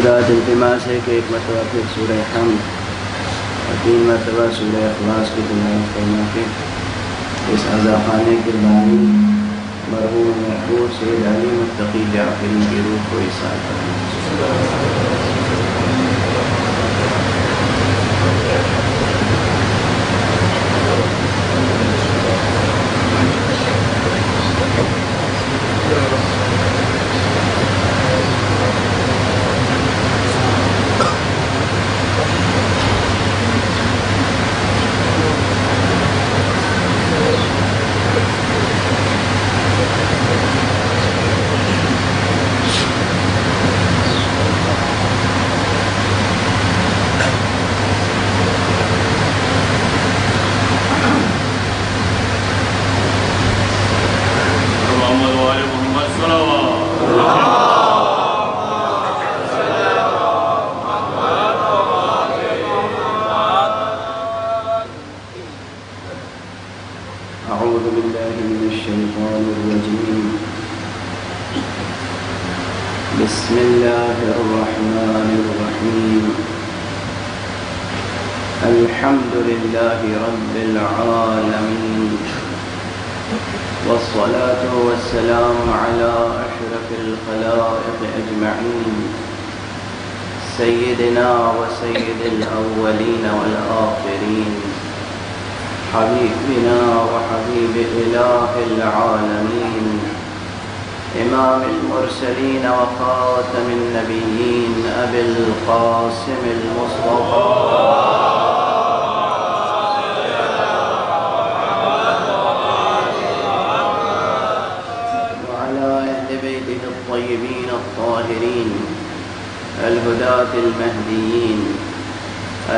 ذات التماس ہے کہ ایک مرتبہ پھر سورہ حمد اور 3 مرتبہ سورہ اخلاص کی تلاوت کرنا کے اس عزاخانے کردانی مرحوم محبوب سید علی متقی جعفری کی روح کو ایصال کرنا۔ أعوذ بالله من الشيطان الرجيم بسم الله الرحمن الرحيم الحمد لله رب العالمين والصلاة والسلام على أشرف الخلائق أجمعين سيدنا وسيد الأولين والآخرين حبيبنا وحبيب إله العالمين إمام المرسلين وخاتم النبيين أبي القاسم المصطفى وعلى أهل بيته الطيبين الطاهرين الهداة المهديين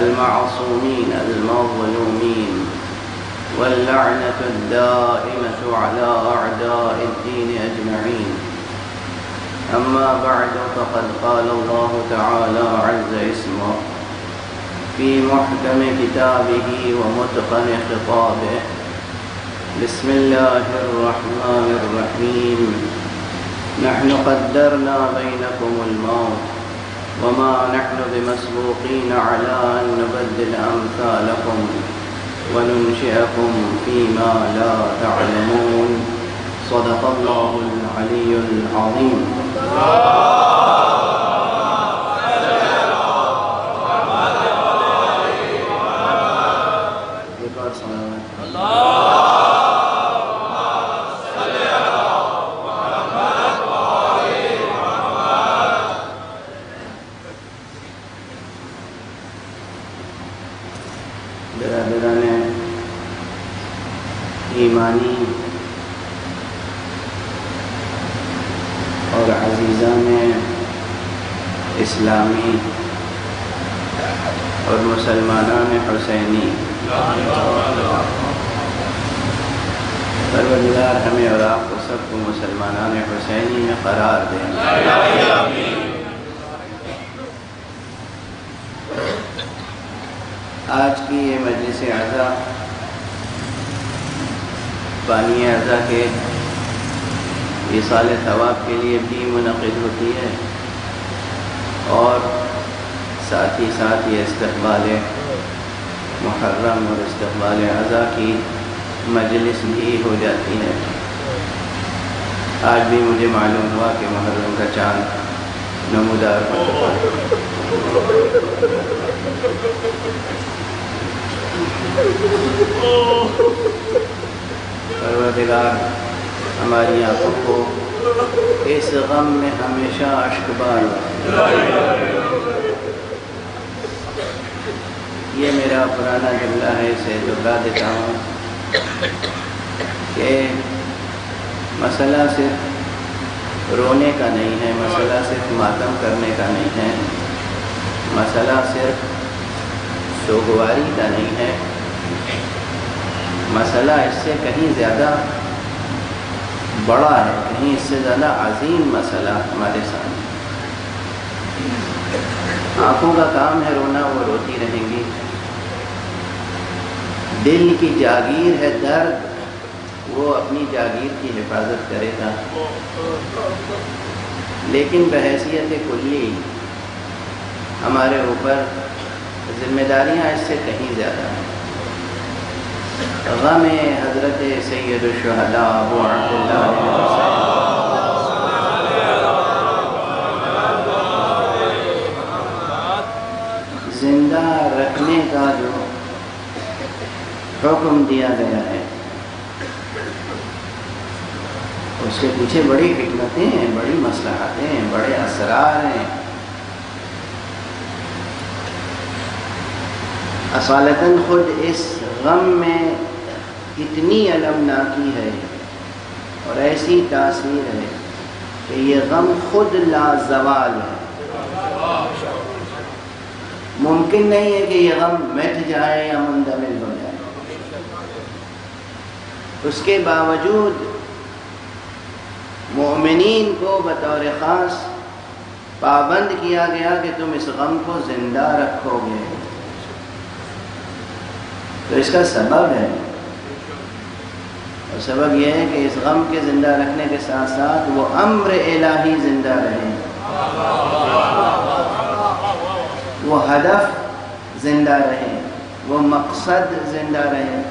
المعصومين المظلومين واللعنة الدائمة على أعداء الدين أجمعين أما بعد فقد قال الله تعالى عز اسمه في محكم كتابه ومتقن خطابه بسم الله الرحمن الرحيم نحن قدرنا بينكم الموت وما نحن بمسبوقين على أن نبدل أمثالكم وننشئكم فيما لا تعلمون صدق الله العلي العظيم۔ برادران ایمانی اور عزیزان اسلامی اور مسلمانان حسینی، پروردگار ہمیں اور آپ کو سب کو مسلمانان حسینی میں قرار دیں۔ آج کی یہ مجلس عزا بانی عزا کے ایصال ثواب کے لیے بھی منعقد ہوتی ہے اور ساتھ ہی ساتھ یہ استقبال محرم اور استقبال عزا کی مجلس بھی ہو جاتی ہے۔ آج بھی مجھے معلوم ہوا کہ محرم کا چاند نمودار ہو چکا ہے۔ پروردگار ہماری آنکھوں کو اس غم میں ہمیشہ اشکبار رکھے۔ یہ میرا پرانا جملہ ہے، اسے دہرا دیتا ہوں کہ مسئلہ صرف رونے کا نہیں ہے، مسئلہ صرف ماتم کرنے کا نہیں ہے، مسئلہ صرف سوگواری کا نہیں ہے، مسئلہ اس سے کہیں زیادہ بڑا ہے، کہیں اس سے زیادہ عظیم مسئلہ ہمارے سامنے۔ آنکھوں کا کام ہے رونا، وہ روتی رہیں گی، دل کی جاگیر ہے درد، وہ اپنی جاگیر کی حفاظت کرے گا، لیکن بحیثیت کلی ہمارے اوپر ذمہ داریاں اس سے کہیں زیادہ ہیں۔ غم حضرت سید الشہداء ابو عبداللہ علیہ السلام زندہ رکھنے کا جو حکم دیا گیا ہے، اس کے پیچھے بڑی حکمتیں ہیں، بڑی مصلحتیں ہیں، بڑے اسرار ہیں۔ اصالتاً خود اس غم میں اتنی المناکی ہے اور ایسی تاثیر ہے کہ یہ غم خود لازوال ہے۔ ممکن نہیں ہے کہ یہ غم مٹ جائے یا مندمل ہو جائے۔ اس کے باوجود مومنین کو بطور خاص پابند کیا گیا کہ تم اس غم کو زندہ رکھو گے۔ تو اس کا سبب ہے، اور سبب یہ ہے کہ اس غم کے زندہ رکھنے کے ساتھ ساتھ وہ امر الہی زندہ رہے، وہ ہدف زندہ رہے، وہ مقصد زندہ رہے،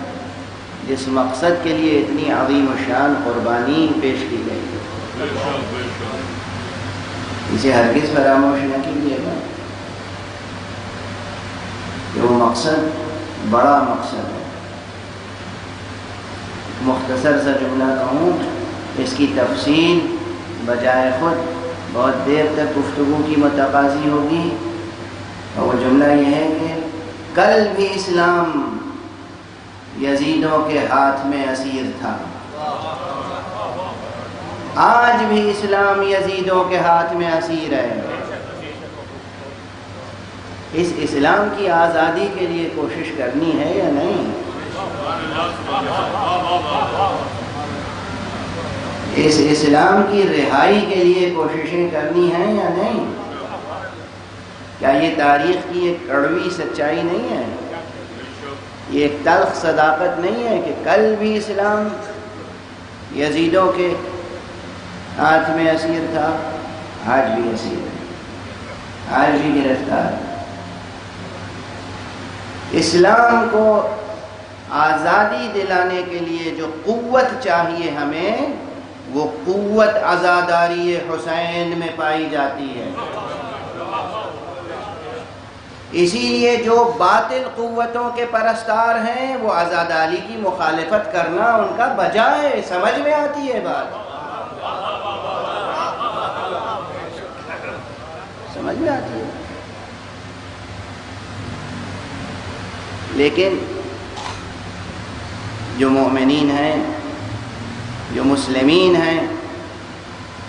جس مقصد کے لیے اتنی عظیم و شان قربانی پیش کی گئی ہے۔ اسے ہرگز فراموش نہ کیجیے گا کہ وہ مقصد بڑا مقصد ہے۔ مختصر سا جملہ کہوں، اس کی تفصیل بجائے خود بہت دیر تک گفتگو کی متقاضی ہوگی، اور وہ جملہ یہ ہے کہ کل بھی اسلام یزیدوں کے ہاتھ میں اسیر تھا، آج بھی اسلام یزیدوں کے ہاتھ میں اسیر ہے۔ اس اسلام کی آزادی کے لیے کوشش کرنی ہے یا نہیں؟ اس اسلام کی رہائی کے لیے کوششیں کرنی ہیں یا نہیں؟ کیا یہ تاریخ کی ایک کڑوی سچائی نہیں ہے؟ یہ ایک تلخ صداقت نہیں ہے کہ کل بھی اسلام یزیدوں کے ہاتھ میں اسیر تھا، آج بھی اسیر ہے، آج بھی گرفتار ہے۔ اسلام کو آزادی دلانے کے لیے جو قوت چاہیے ہمیں، وہ قوت عزاداری حسین میں پائی جاتی ہے۔ اسی لیے جو باطل قوتوں کے پرستار ہیں وہ آزاد علی کی مخالفت کرنا ان کا بجائے۔ سمجھ میں آتی ہے بات؟ سمجھ میں آتی ہے؟ لیکن جو مومنین ہیں، جو مسلمین ہیں،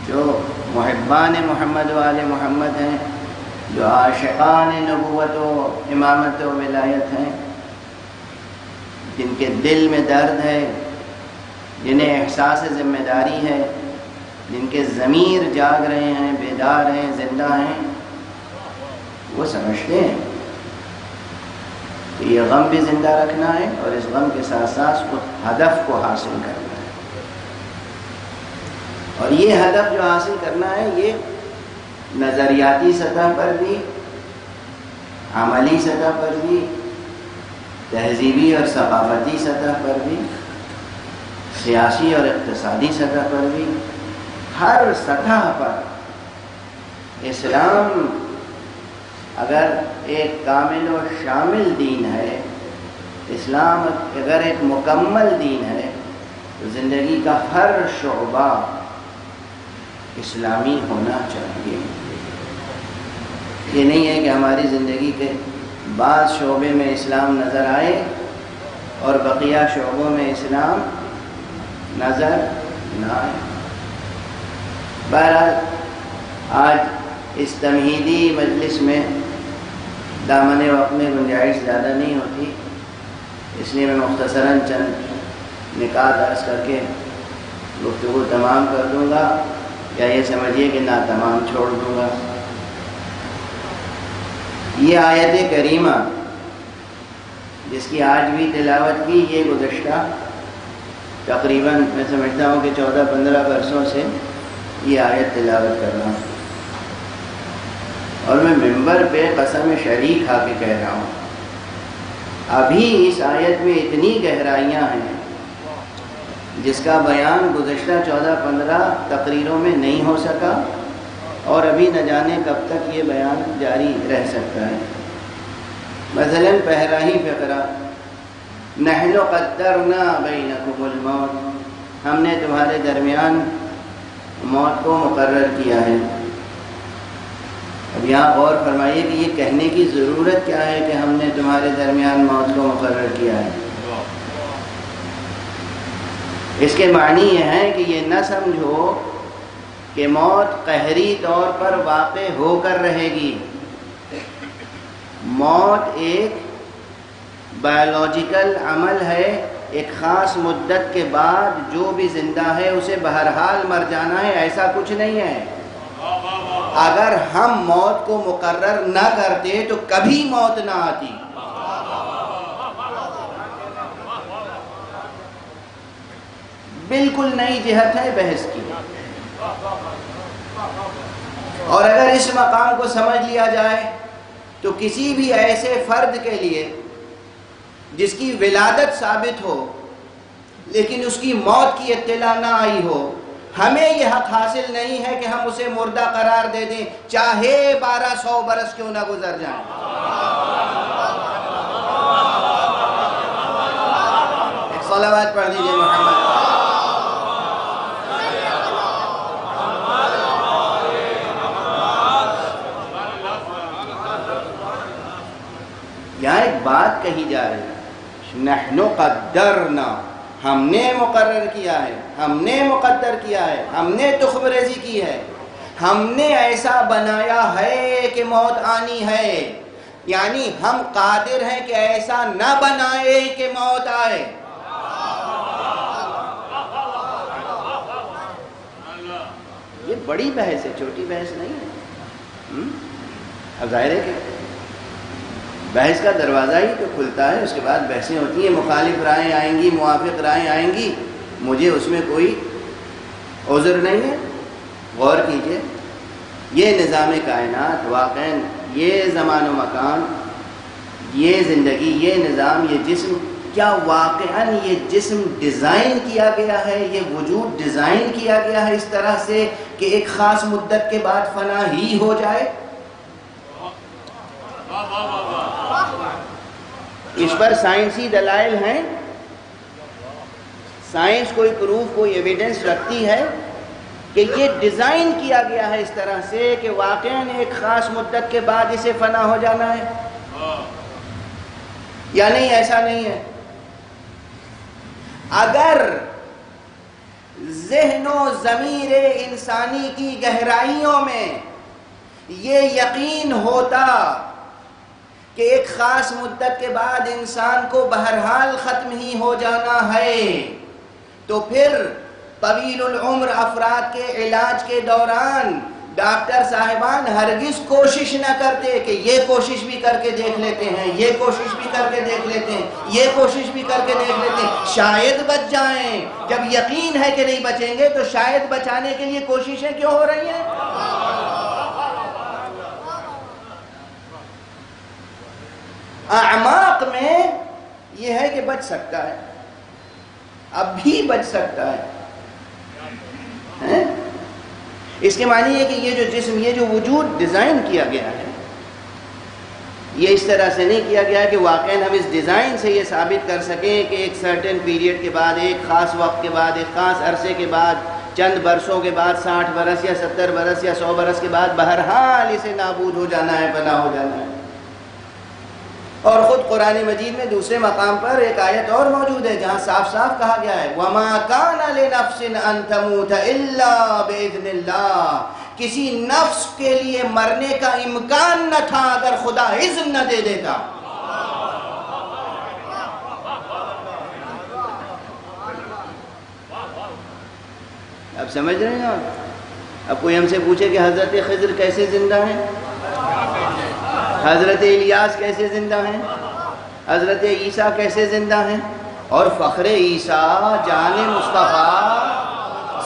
جو محبان محمد و آل محمد ہیں، جو عاشقان نبوت و امامت و ولایت ہیں، جن کے دل میں درد ہے، جنہیں احساس ذمہ داری ہے، جن کے ضمیر جاگ رہے ہیں، بیدار ہیں، زندہ ہیں، وہ سمجھتے ہیں کہ یہ غم بھی زندہ رکھنا ہے اور اس غم کے ساتھ ساتھ اس ہدف کو حاصل کرنا ہے۔ اور یہ ہدف جو حاصل کرنا ہے، یہ نظریاتی سطح پر بھی، عملی سطح پر بھی، تہذیبی اور ثقافتی سطح پر بھی، سیاسی اور اقتصادی سطح پر بھی، ہر سطح پر اسلام اگر ایک کامل و شامل دین ہے، اسلام اگر ایک مکمل دین ہے، تو زندگی کا ہر شعبہ اسلامی ہونا چاہیے۔ یہ نہیں ہے کہ ہماری زندگی کے بعض شعبے میں اسلام نظر آئے اور بقیہ شعبوں میں اسلام نظر نہ آئے۔ بہرحال آج اس تمہیدی مجلس میں دامن وقت میں گنجائش زیادہ نہیں ہوتی، اس لیے میں مختصراً چند نکات عرض کر کے گفتگو تمام کر دوں گا، یا یہ سمجھیے کہ نہ تمام چھوڑ دوں گا۔ یہ آیت کریمہ جس کی آج بھی تلاوت کی، یہ گزشتہ تقریباً میں سمجھتا ہوں کہ 14-15 برسوں سے یہ آیت تلاوت کر رہا ہوں۔ اور میں ممبر پہ قسم شریک کھا کے کہہ رہا ہوں، ابھی اس آیت میں اتنی گہرائیاں ہیں جس کا بیان گزشتہ 14-15 تقریروں میں نہیں ہو سکا، اور ابھی نہ جانے کب تک یہ بیان جاری رہ سکتا ہے۔ مثلا پہلا ہی فقرہ، نحن قدرنا بینکم الموت، ہم نے تمہارے درمیان موت کو مقرر کیا ہے۔ اب یہاں غور فرمائیے کہ یہ کہنے کی ضرورت کیا ہے کہ ہم نے تمہارے درمیان موت کو مقرر کیا ہے؟ اس کے معنی یہ ہے کہ یہ نہ سمجھو کہ موت قہری طور پر واقع ہو کر رہے گی۔ موت ایک بایولوجیکل عمل ہے، ایک خاص مدت کے بعد جو بھی زندہ ہے اسے بہرحال مر جانا ہے، ایسا کچھ نہیں ہے۔ اگر ہم موت کو مقرر نہ کرتے تو کبھی موت نہ آتی۔ بالکل نئی جہت ہے بحث کی، اور اگر اس مقام کو سمجھ لیا جائے تو کسی بھی ایسے فرد کے لیے جس کی ولادت ثابت ہو لیکن اس کی موت کی اطلاع نہ آئی ہو، ہمیں یہ حق حاصل نہیں ہے کہ ہم اسے مردہ قرار دے دیں، چاہے 1200 برس کیوں نہ گزر جائیں۔ ایک صلوات پڑھ دیجئے محمد۔ یہاں ایک بات کہی جا رہی ہے، نحن قدرنا، ہم نے مقرر کیا ہے، ہم نے مقدر کیا ہے، ہم نے تخم ریزی کی ہے، ہم نے ایسا بنایا ہے کہ موت آنی ہے، یعنی ہم قادر ہیں کہ ایسا نہ بنائے کہ موت آئے۔ یہ بڑی بحث ہے، چھوٹی بحث نہیں ہے۔ اب ظاہر ہے کہ بحث کا دروازہ ہی تو کھلتا ہے، اس کے بعد بحثیں ہوتی ہیں، مخالف رائیں آئیں گی، موافق رائیں آئیں گی، مجھے اس میں کوئی عذر نہیں ہے۔ غور کیجئے، یہ نظام کائنات، واقعاً یہ زمان و مکان، یہ زندگی، یہ نظام، یہ جسم، کیا واقعاً یہ جسم ڈیزائن کیا گیا ہے، یہ وجود ڈیزائن کیا گیا ہے اس طرح سے کہ ایک خاص مدت کے بعد فنا ہی ہو جائے؟ اس پر سائنسی دلائل ہیں، سائنس کوئی پروف، کوئی ایویڈنس رکھتی ہے کہ یہ ڈیزائن کیا گیا ہے اس طرح سے کہ واقعاً ایک خاص مدت کے بعد اسے فنا ہو جانا ہے؟ یا نہیں، ایسا نہیں ہے؟ اگر ذہن و ضمیر انسانی کی گہرائیوں میں یہ یقین ہوتا کہ ایک خاص مدت کے بعد انسان کو بہرحال ختم ہی ہو جانا ہے، تو پھر طویل العمر افراد کے علاج کے دوران ڈاکٹر صاحبان ہرگز کوشش نہ کرتے کہ یہ کوشش بھی کر کے دیکھ لیتے ہیں، یہ کوشش بھی کر کے دیکھ لیتے ہیں، یہ کوشش بھی کر کے دیکھ لیتے ہیں، شاید بچ جائیں۔ جب یقین ہے کہ نہیں بچیں گے تو شاید بچانے کے لیے کوششیں کیوں ہو رہی ہیں؟ اعماق میں یہ ہے کہ بچ سکتا ہے، اب بھی بچ سکتا ہے۔ اس کے معنی ہے کہ یہ جو جسم، یہ جو وجود ڈیزائن کیا گیا ہے، یہ اس طرح سے نہیں کیا گیا ہے کہ واقعاً ہم اس ڈیزائن سے یہ ثابت کر سکیں کہ ایک سرٹن پیریڈ کے بعد، ایک خاص وقت کے بعد، ایک خاص عرصے کے بعد، چند برسوں کے بعد، 60 برس یا 70 برس یا 100 برس کے بعد بہرحال اسے نابود ہو جانا ہے، فنا ہو جانا ہے۔ اور خود قرآن مجید میں دوسرے مقام پر ایک آیت اور موجود ہے جہاں صاف صاف کہا گیا ہے وَمَا كَانَ لِنَفْسٍ أَن تَمُوتَ إِلَّا بِإِذْنِ اللَّهِ، کسی نفس کے لیے مرنے کا امکان نہ تھا اگر خدا اذن نہ دے دیتا۔ اب سمجھ رہے ہیں آپ؟ اب کوئی ہم سے پوچھے کہ حضرت خضر کیسے زندہ ہیں، حضرت الیاس کیسے زندہ ہیں، حضرت عیسیٰ کیسے زندہ ہیں، اور فخر عیسیٰ جان مصطفیٰ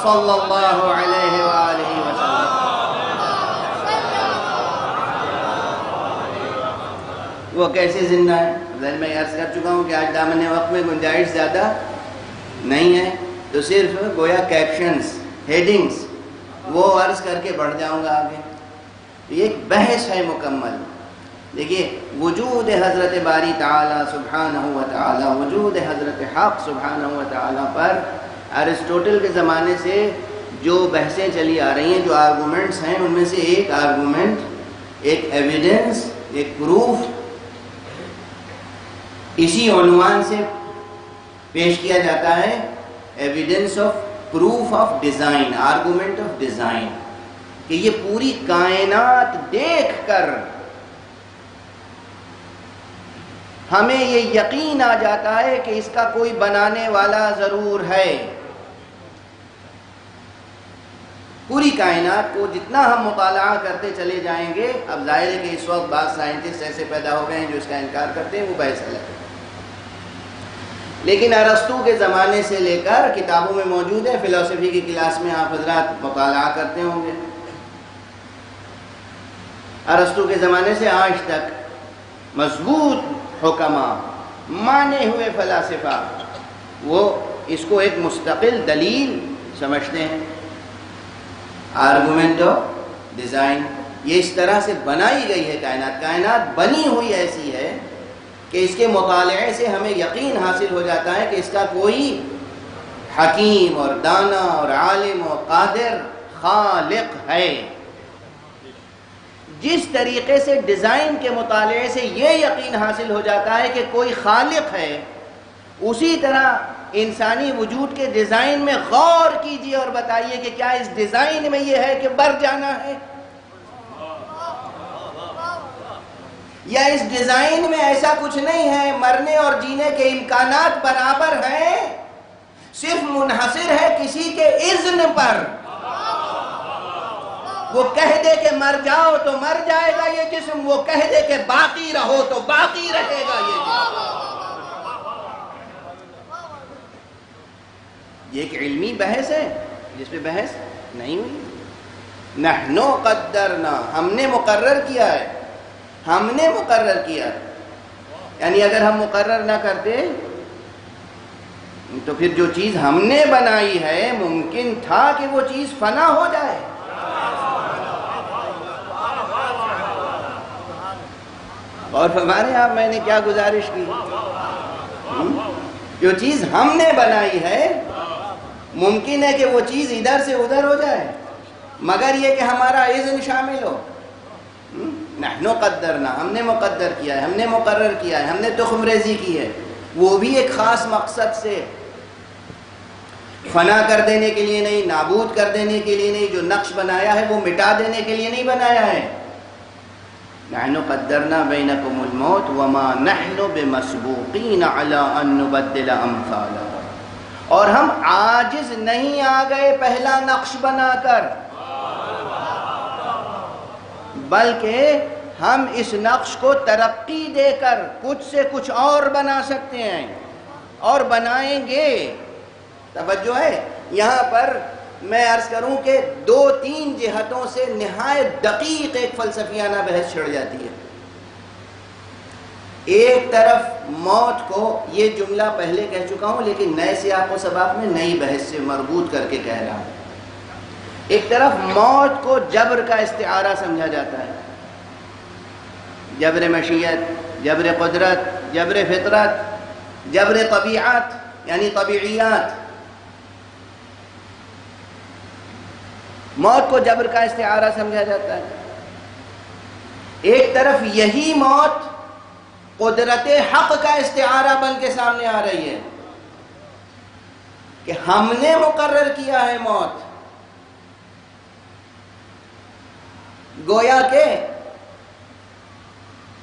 صلی اللہ علیہ وآلہ وسلم وہ کیسے زندہ ہے؟ ظاہر میں عرض کر چکا ہوں کہ آج دامن وقت میں گنجائش زیادہ نہیں ہے، تو صرف گویا کیپشنز، ہیڈنگز وہ عرض کر کے بڑھ جاؤں گا آگے۔ یہ ایک بحث ہے مکمل۔ دیکھیے وجود حضرت باری تعالیٰ سبحانہ و تعالیٰ، وجود حضرت حق سبحانہ و تعالیٰ پر ارسطوٹل کے زمانے سے جو بحثیں چلی آ رہی ہیں، جو آرگومنٹس ہیں، ان میں سے ایک آرگومنٹ، ایک ایویڈنس، ایک پروف اسی عنوان سے پیش کیا جاتا ہے، evidence of proof of design, argument of design, کہ یہ پوری کائنات دیکھ کر ہمیں یہ یقین آ جاتا ہے کہ اس کا کوئی بنانے والا ضرور ہے۔ پوری کائنات کو جتنا ہم مطالعہ کرتے چلے جائیں گے، اب ظاہر ہے کہ اس وقت بعض سائنٹسٹ ایسے پیدا ہو گئے ہیں جو اس کا انکار کرتے ہیں، وہ بحث الگ ہے، لیکن ارسطو کے زمانے سے لے کر کتابوں میں موجود ہے، فلسفی کی کلاس میں آپ حضرات مطالعہ کرتے ہوں گے، ارسطو کے زمانے سے آج تک مضبوط حکماء، مانے ہوئے فلاسفہ، وہ اس کو ایک مستقل دلیل سمجھتے ہیں۔ آرگومنٹ آف ڈیزائن، یہ اس طرح سے بنائی گئی ہے کائنات، کائنات بنی ہوئی ایسی ہے کہ اس کے مطالعے سے ہمیں یقین حاصل ہو جاتا ہے کہ اس کا کوئی حکیم اور دانا اور عالم اور قادر خالق ہے۔ جس طریقے سے ڈیزائن کے مطالعے سے یہ یقین حاصل ہو جاتا ہے کہ کوئی خالق ہے، اسی طرح انسانی وجود کے ڈیزائن میں غور کیجئے اور بتائیے کہ کیا اس ڈیزائن میں یہ ہے کہ مر جانا ہے، یا اس ڈیزائن میں ایسا کچھ نہیں ہے، مرنے اور جینے کے امکانات برابر ہیں، صرف منحصر ہے کسی کے اذن پر۔ وہ کہہ دے کہ مر جاؤ تو مر جائے گا یہ جسم، وہ کہہ دے کہ باقی رہو تو باقی رہے گا یہ جسم۔ یہ ایک علمی بحث ہے جس پہ بحث نہیں ہوئی۔ نحن قدرنا، ہم نے مقرر کیا ہے، ہم نے مقرر کیا ہے، یعنی اگر ہم مقرر نہ کرتے تو پھر جو چیز ہم نے بنائی ہے ممکن تھا کہ وہ چیز فنا ہو جائے۔ اور ہمارے آپ میں نے کیا گزارش کی، جو چیز ہم نے بنائی ہے ممکن ہے کہ وہ چیز ادھر سے ادھر ہو جائے، مگر یہ کہ ہمارا اذن شامل ہو۔ نحن قدرنا، ہم نے مقدر کیا ہے، ہم نے مقرر کیا ہے، ہم نے تخم ریزی کی ہے، وہ بھی ایک خاص مقصد سے، فنا کر دینے کے لیے نہیں، نابود کر دینے کے لیے نہیں، جو نقش بنایا ہے وہ مٹا دینے کے لیے نہیں بنایا ہے۔ نحن قدرنا بینکم الموت وما نحن بمسبوقین علی ان نبدل امثالہ، اور ہم عاجز نہیں آ گئے پہلا نقش بنا کر، بلکہ ہم اس نقش کو ترقی دے کر کچھ سے کچھ اور بنا سکتے ہیں اور بنائیں گے۔ توجہ ہے، یہاں پر میں عرض کروں کہ 2-3 جہتوں سے نہایت دقیق ایک فلسفیانہ بحث چھڑ جاتی ہے۔ ایک طرف موت کو، یہ جملہ پہلے کہہ چکا ہوں لیکن نئے سیاق و سباق میں نئی بحث سے مربوط کر کے کہہ رہا ہوں، ایک طرف موت کو جبر کا استعارہ سمجھا جاتا ہے، جبر مشیت، جبر قدرت، جبر فطرت، جبر طبیعت یعنی طبیعیات۔ موت کو جبر کا استعارہ سمجھا جاتا ہے، ایک طرف یہی موت قدرت حق کا استعارہ بن کے سامنے آ رہی ہے کہ ہم نے مقرر کیا ہے موت۔ گویا کہ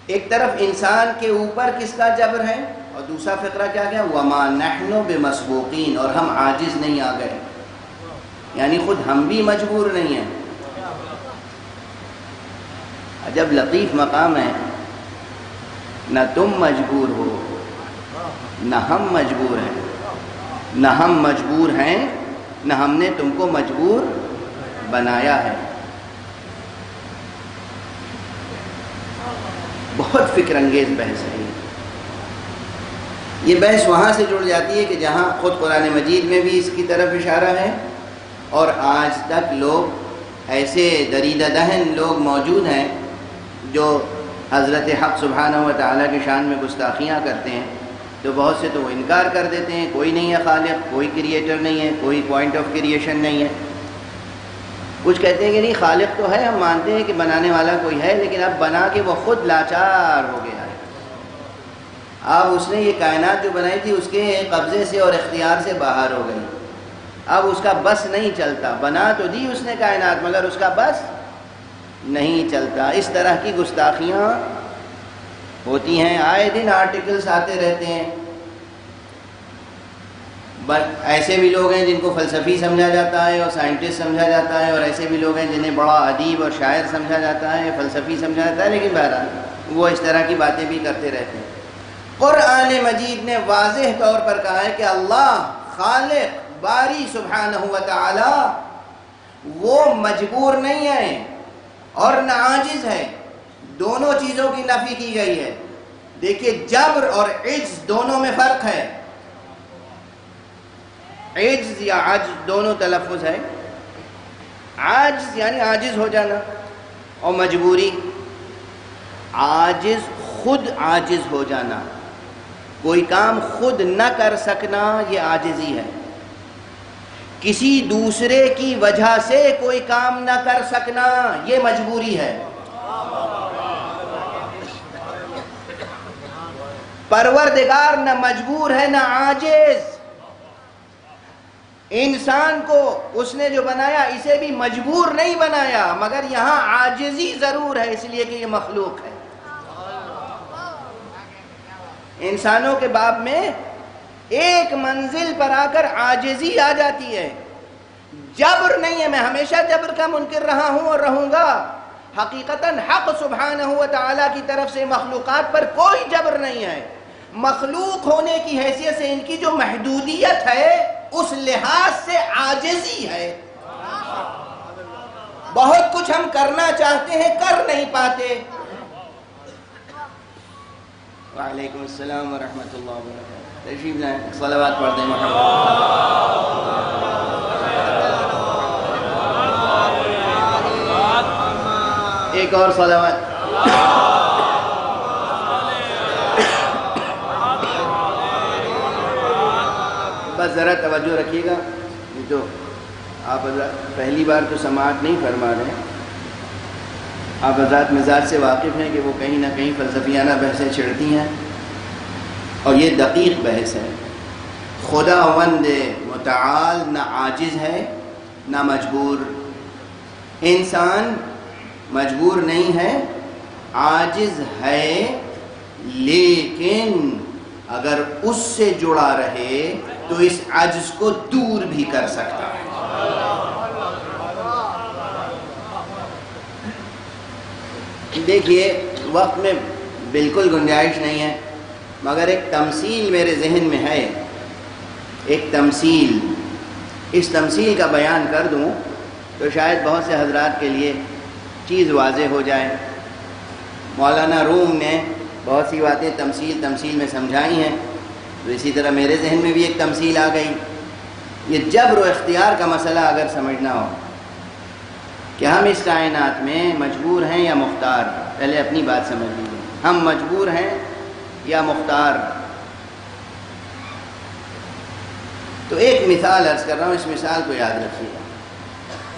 ایک طرف انسان کے اوپر کس کا جبر ہے اور دوسرا فقرہ کیا گیا، وما نحن بمسبوقین، اور ہم عاجز نہیں آ گئے، یعنی خود ہم بھی مجبور نہیں ہیں۔ عجب لطیف مقام ہے، نہ تم مجبور ہو نہ ہم مجبور ہیں، نہ ہم مجبور ہیں نہ ہم نے تم کو مجبور بنایا ہے۔ بہت فکر انگیز بحث ہے یہ بحث وہاں سے جڑ جاتی ہے کہ جہاں خود قرآن مجید میں بھی اس کی طرف اشارہ ہے، اور آج تک لوگ ایسے دریدہ دہن لوگ موجود ہیں جو حضرت حق سبحانہ و تعالیٰ کی شان میں گستاخیاں کرتے ہیں، تو بہت سے تو وہ انکار کر دیتے ہیں، کوئی نہیں ہے خالق، کوئی کریٹر نہیں ہے، کوئی پوائنٹ آف کریشن نہیں ہے۔ کچھ کہتے ہیں کہ نہیں خالق تو ہے، ہم مانتے ہیں کہ بنانے والا کوئی ہے، لیکن اب بنا کے وہ خود لاچار ہو گیا ہے۔ اب اس نے یہ کائنات جو بنائی تھی اس کے قبضے سے اور اختیار سے باہر ہو گئی، اب اس کا بس نہیں چلتا۔ بنا تو دی اس نے کائنات مگر اس کا بس نہیں چلتا۔ اس طرح کی گستاخیاں ہوتی ہیں، آئے دن آرٹیکلز آتے رہتے ہیں۔ ایسے بھی لوگ ہیں جن کو فلسفی سمجھا جاتا ہے اور سائنٹسٹ سمجھا جاتا ہے، اور ایسے بھی لوگ ہیں جنہیں بڑا ادیب اور شاعر سمجھا جاتا ہے، فلسفی سمجھا جاتا ہے، لیکن بہرحال وہ اس طرح کی باتیں بھی کرتے رہتے ہیں۔ قرآن مجید نے واضح طور پر کہا ہے کہ اللہ خالق باری سبحانہ و تعالی وہ مجبور نہیں ہے اور نہ عاجز ہے، دونوں چیزوں کی نفی کی گئی ہے۔ دیکھیے جبر اور عجز دونوں میں فرق ہے، عجز یا عجز دونوں تلفظ ہے۔ عاجز یعنی عاجز ہو جانا، اور مجبوری عاجز خود عاجز ہو جانا، کوئی کام خود نہ کر سکنا یہ عاجزی ہے۔ کسی دوسرے کی وجہ سے کوئی کام نہ کر سکنا یہ مجبوری ہے۔ پروردگار نہ مجبور ہے نہ عاجز۔ انسان کو اس نے جو بنایا اسے بھی مجبور نہیں بنایا، مگر یہاں عاجزی ضرور ہے، اس لیے کہ یہ مخلوق ہے۔ انسانوں کے باب میں ایک منزل پر آ کر عاجزی آ جاتی ہے، جبر نہیں ہے۔ میں ہمیشہ جبر کا منکر رہا ہوں اور رہوں گا۔ حقیقتاً حق سبحانہ و تعالیٰ کی طرف سے مخلوقات پر کوئی جبر نہیں ہے۔ مخلوق ہونے کی حیثیت سے ان کی جو محدودیت ہے اس لحاظ سے عاجزی ہے۔ بہت کچھ ہم کرنا چاہتے ہیں کر نہیں پاتے۔ وعلیکم السلام ورحمۃ اللہ وبرکاتہ۔ تشریف لائیں، صلوات پڑھ دیں محمد۔ ایک اور صلوات۔ بس ذرا توجہ رکھیے گا، جو آپ پہلی بار تو سماعت نہیں فرما رہے ہیں، آپ حضرات مزاج سے واقف ہیں کہ وہ کہیں نہ کہیں فلسفیانہ بحثیں چھڑتی ہیں، اور یہ دقیق بحث ہے۔ خداوند متعال نہ عاجز ہے نہ مجبور۔ انسان مجبور نہیں ہے، عاجز ہے، لیکن اگر اس سے جڑا رہے تو اس عجز کو دور بھی کر سکتا ہے۔ دیکھیے وقت میں بالکل گنجائش نہیں ہے، مگر ایک تمثیل میرے ذہن میں ہے، ایک تمثیل۔ اس تمثیل کا بیان کر دوں تو شاید بہت سے حضرات کے لیے چیز واضح ہو جائے۔ مولانا روم نے بہت سی باتیں تمثیل میں سمجھائی ہیں، تو اسی طرح میرے ذہن میں بھی ایک تمثیل آ گئی۔ یہ جبر و اختیار کا مسئلہ اگر سمجھنا ہو کہ ہم اس کائنات میں مجبور ہیں یا مختار، پہلے اپنی بات سمجھ لیجیے، ہم مجبور ہیں یا مختار؟ تو ایک مثال عرض کر رہا ہوں، اس مثال کو یاد رکھیے،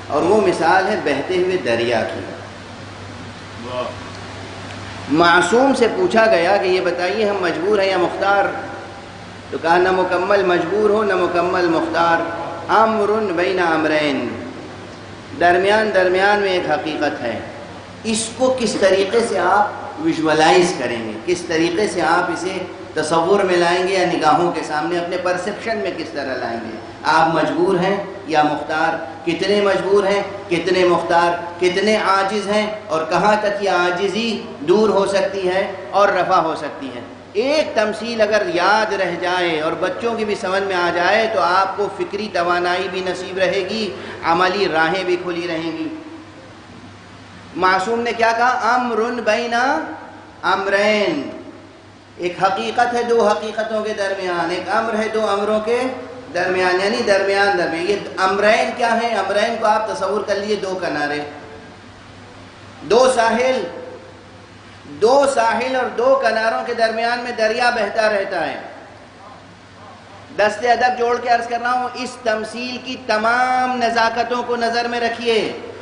اور وہ مثال ہے بہتے ہوئے دریا کی۔ معصوم سے پوچھا گیا کہ یہ بتائیے ہم مجبور ہیں یا مختار؟ تو کہا نہ مکمل مجبور ہو نہ مکمل مختار، امر بین امرین، درمیان میں ایک حقیقت ہے۔ اس کو کس طریقے سے آپ ویژولائز کریں گے، کس طریقے سے آپ اسے تصور میں لائیں گے یا نگاہوں کے سامنے اپنے پرسیپشن میں کس طرح لائیں گے؟ آپ مجبور ہیں یا مختار؟ کتنے مجبور ہیں، کتنے مختار، کتنے عاجز ہیں، اور کہاں تک یہ عاجزی دور ہو سکتی ہے اور رفع ہو سکتی ہے؟ ایک تمثیل اگر یاد رہ جائے اور بچوں کی بھی سمجھ میں آ جائے تو آپ کو فکری توانائی بھی نصیب رہے گی، عملی راہیں بھی کھلی رہیں گی۔ معصوم نے کیا کہا؟ امر بین امرین، ایک حقیقت ہے دو حقیقتوں کے درمیان، ایک امر ہے دو امروں کے درمیان، یعنی درمیان درمیان۔ یہ امرین کیا ہیں؟ امرین کو آپ تصور کر لیجئے دو کنارے، دو ساحل اور دو کناروں کے درمیان میں دریا بہتا رہتا ہے۔ دست ادب جوڑ کے عرض کر رہا ہوں، اس تمثیل کی تمام نزاکتوں کو نظر میں رکھیے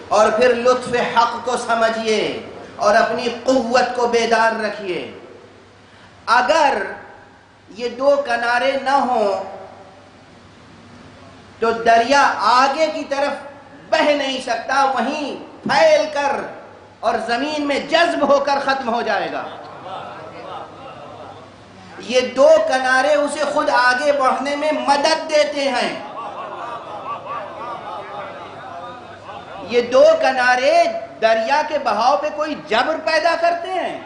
اور پھر لطف حق کو سمجھیے اور اپنی قوت کو بیدار رکھیے۔ اگر یہ دو کنارے نہ ہوں تو دریا آگے کی طرف بہہ نہیں سکتا، وہیں پھیل کر اور زمین میں جذب ہو کر ختم ہو جائے گا۔ یہ دو کنارے اسے خود آگے بڑھنے میں مدد دیتے ہیں۔ یہ دو کنارے دریا کے بہاؤ پہ کوئی جبر پیدا کرتے ہیں؟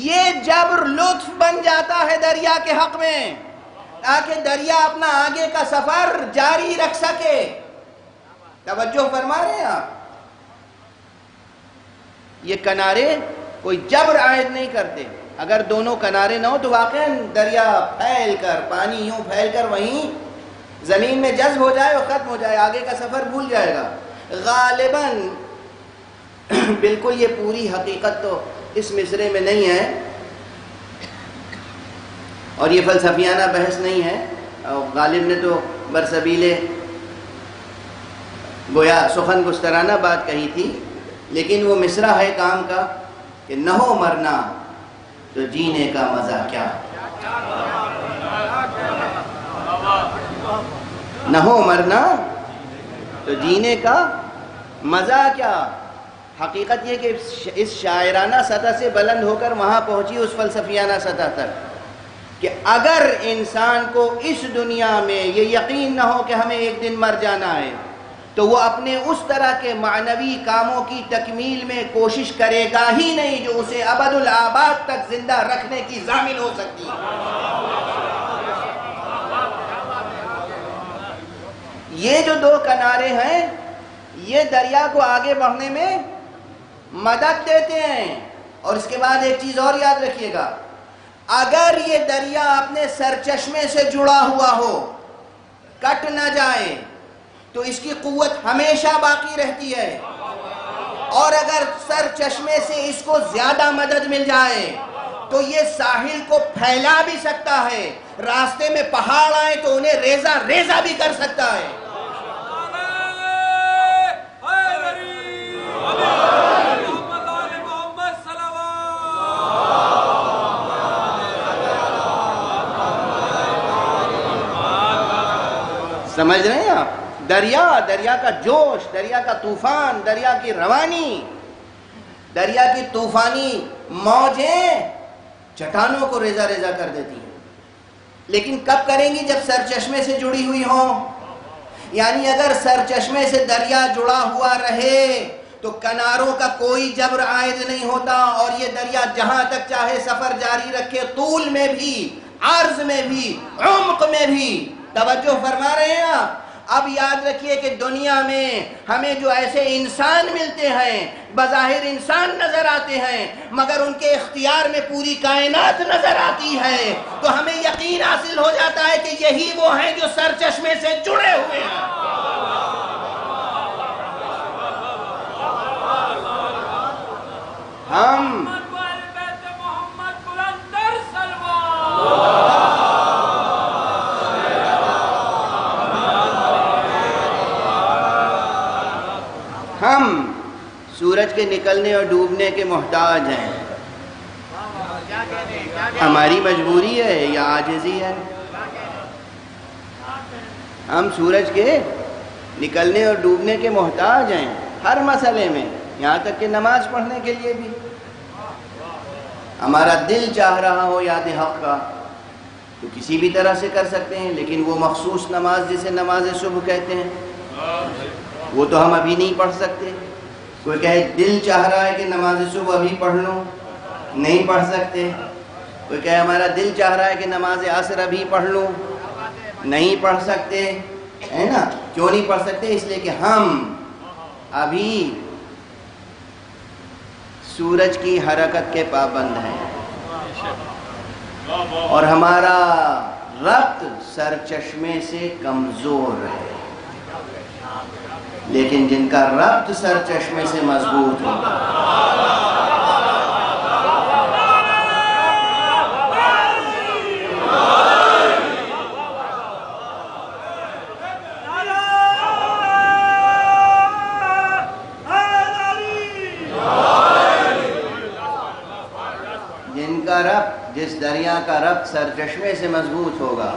یہ جبر لطف بن جاتا ہے دریا کے حق میں، تاکہ دریا اپنا آگے کا سفر جاری رکھ سکے۔ توجہ فرما رہے ہیں آپ؟ یہ کنارے کوئی جبر عائد نہیں کرتے۔ اگر دونوں کنارے نہ ہو تو واقعاً دریا پھیل کر، پانی یوں پھیل کر وہیں زمین میں جذب ہو جائے اور ختم ہو جائے، آگے کا سفر بھول جائے گا۔ غالباً بالکل یہ پوری حقیقت تو اس مصرے میں نہیں ہے، اور یہ فلسفیانہ بحث نہیں ہے۔ غالب نے تو برسبیل گویا سخن گسترانہ بات کہی تھی، لیکن وہ مصرع ہے کام کا کہ نہ ہو مرنا تو جینے کا مزہ کیا، نہ ہو مرنا تو جینے کا مزہ کیا۔ حقیقت یہ کہ اس شاعرانہ سطح سے بلند ہو کر وہاں پہنچی اس فلسفیانہ سطح تک کہ اگر انسان کو اس دنیا میں یہ یقین نہ ہو کہ ہمیں ایک دن مر جانا ہے تو وہ اپنے اس طرح کے معنوی کاموں کی تکمیل میں کوشش کرے گا ہی نہیں جو اسے ابد الآباد تک زندہ رکھنے کی ضامن ہو سکتی ہے۔ یہ جو دو کنارے ہیں یہ دریا کو آگے بڑھنے میں مدد دیتے ہیں۔ اور اس کے بعد ایک چیز اور یاد رکھیے گا، اگر یہ دریا اپنے سرچشمے سے جڑا ہوا ہو، کٹ نہ جائے، تو اس کی قوت ہمیشہ باقی رہتی ہے، اور اگر سر چشمے سے اس کو زیادہ مدد مل جائے تو یہ ساحل کو پھیلا بھی سکتا ہے، راستے میں پہاڑ آئیں تو انہیں ریزہ ریزہ بھی کر سکتا ہے۔ سمجھ رہے ہیں آپ؟ دریا کا جوش، دریا کا طوفان، دریا کی روانی، دریا کی طوفانی موجیں چٹانوں کو ریزہ ریزہ کر دیتی ہیں، لیکن کب کریں گی؟ جب سرچشمے سے جڑی ہوئی ہوں۔ یعنی اگر سرچشمے سے دریا جڑا ہوا رہے تو کناروں کا کوئی جبر عائد نہیں ہوتا، اور یہ دریا جہاں تک چاہے سفر جاری رکھے، طول میں بھی، عرض میں بھی، عمق میں بھی۔ توجہ فرما رہے ہیں آپ؟ اب یاد رکھیے کہ دنیا میں ہمیں جو ایسے انسان ملتے ہیں، بظاہر انسان نظر آتے ہیں مگر ان کے اختیار میں پوری کائنات نظر آتی ہے، تو ہمیں یقین حاصل ہو جاتا ہے کہ یہی وہ ہیں جو سرچشمے سے جڑے ہوئے ہیں۔ ہم سورج کے نکلنے اور ڈوبنے کے محتاج ہیں۔ ہماری مجبوری ہے یا عاجزی ہے؟ ہم سورج کے نکلنے اور ڈوبنے کے محتاج ہیں ہر مسئلے میں، یہاں تک کہ نماز پڑھنے کے لیے بھی۔ ہمارا دل چاہ رہا ہو یاد حق کا تو کسی بھی طرح سے کر سکتے ہیں، لیکن وہ مخصوص نماز جسے نماز صبح کہتے ہیں وہ تو ہم ابھی نہیں پڑھ سکتے۔ کوئی کہے دل چاہ رہا ہے کہ نماز صبح ابھی پڑھ لوں، نہیں پڑھ سکتے۔ کوئی کہے ہمارا دل چاہ رہا ہے کہ نماز عصر ابھی پڑھ لوں، نہیں پڑھ سکتے، ہے نا؟ کیوں نہیں پڑھ سکتے؟ اس لیے کہ ہم ابھی سورج کی حرکت کے پابند ہیں، اور ہمارا ربط سرچشمے سے کمزور ہے، لیکن جن کا ربط سرچشمے سے مضبوط ہوگا، جن کا ربط، جس دریا کا ربط سرچشمے سے مضبوط ہوگا،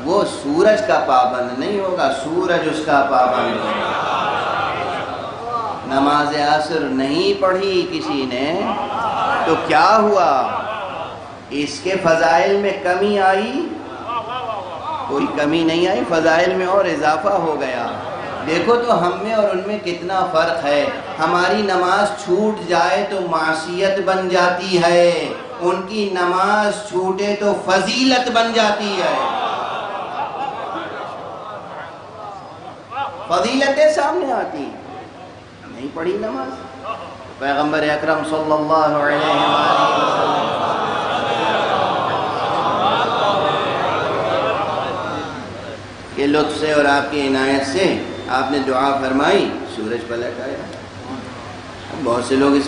وہ سورج کا پابند نہیں ہوگا، سورج اس کا پابند ہوگا۔ نماز عصر نہیں پڑھی کسی نے تو کیا ہوا؟ اس کے فضائل میں کمی آئی؟ کوئی کمی نہیں آئی، فضائل میں اور اضافہ ہو گیا۔ دیکھو تو ہم میں اور ان میں کتنا فرق ہے۔ ہماری نماز چھوٹ جائے تو معصیت بن جاتی ہے، ان کی نماز چھوٹے تو فضیلت بن جاتی ہے، فضیلتیں سامنے آتی ہیں۔ نہیں پڑھی نماز، پیغمبر اکرم صلی اللہ علیہ وسلم کے لطف سے اور آپ کی عنایت سے آپ نے دعا فرمائی، سورج پلٹ آیا۔ بہت سے لوگ اس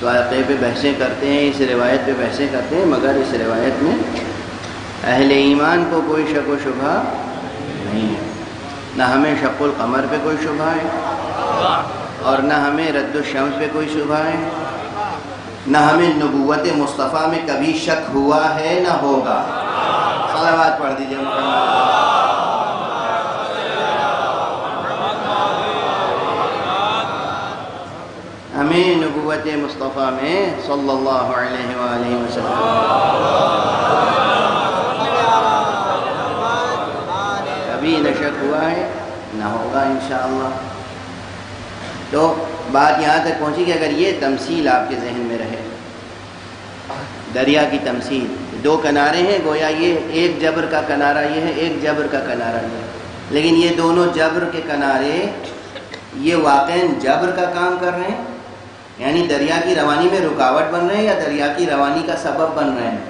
واقعے پہ بحثیں کرتے ہیں، اس روایت پہ بحثیں کرتے ہیں، مگر اس روایت میں اہل ایمان کو کوئی شک و شبہ نہیں ہے، نہ ہمیں شق القمر پہ کوئی شبہ ہے، اور نہ ہمیں رد الشمس پہ کوئی شبہ ہے، نہ ہمیں نبوت مصطفیٰ میں کبھی شک ہوا ہے نہ ہوگا۔ صلوات پڑھ دیجئے محمد۔ ہمیں نبوت مصطفیٰ میں صلی اللہ علیہ وآلہ وسلم کبھی نہ شک ہوا ہے نہ ہوگا انشاءاللہ۔ تو بات یہاں تک پہنچی کہ اگر یہ تمثیل آپ کے ذہن میں رہے، دریا کی تمثیل، دو کنارے ہیں، گویا یہ ایک جبر کا کنارہ یہ ہے، ایک جبر کا کنارہ یہ ہے، لیکن یہ دونوں جبر کے کنارے یہ واقعاً جبر کا کام کر رہے ہیں، یعنی دریا کی روانی میں رکاوٹ بن رہے ہیں یا دریا کی روانی کا سبب بن رہے ہیں؟